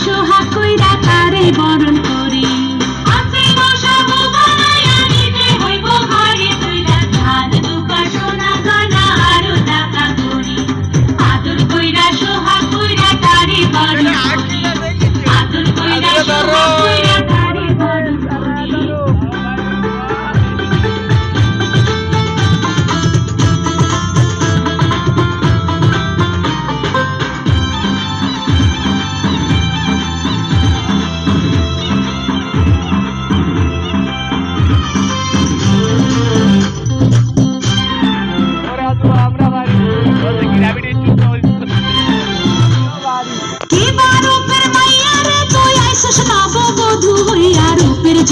সোহাগ কইরা তারে বরণ করি।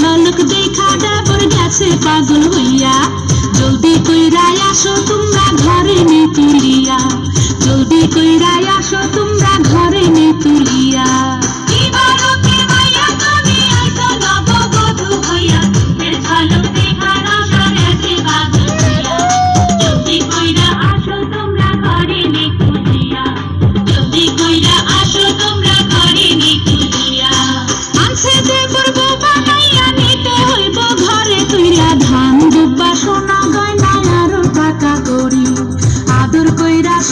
ঝলক দেখা দেবর গেছে পাগল হইয়া, জলদি কইরা আসো তোমরা ঘরে নে তুলিয়া, জলদি কইরা আসো তোমরা ঘরে নে তুলিয়া।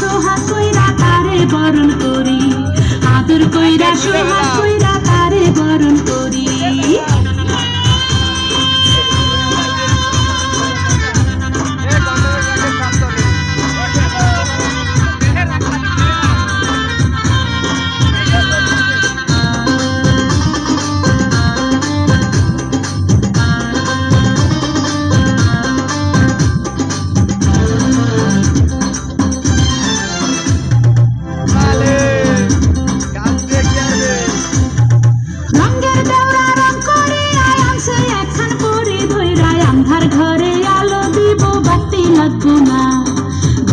সোহাগ কইরা তারে বরণ করি, আদর কইরা সোহাগ কইরা তারে বরণ করি।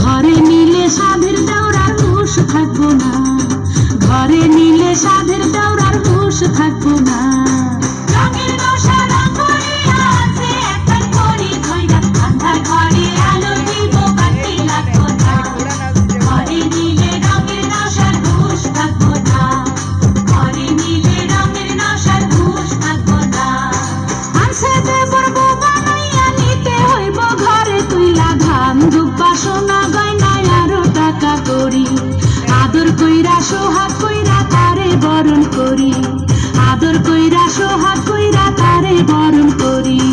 ঘরে নিলে সাধের দাওরার হুঁশ থাকবো না, ঘরে নিলে সাধের দাওরার হুঁশ থাকবো না। আদর কইরা সোহাগ কইরা তারে বরণ করি, আদর কইরা সোহাগ কইরা তারে বরণ করি।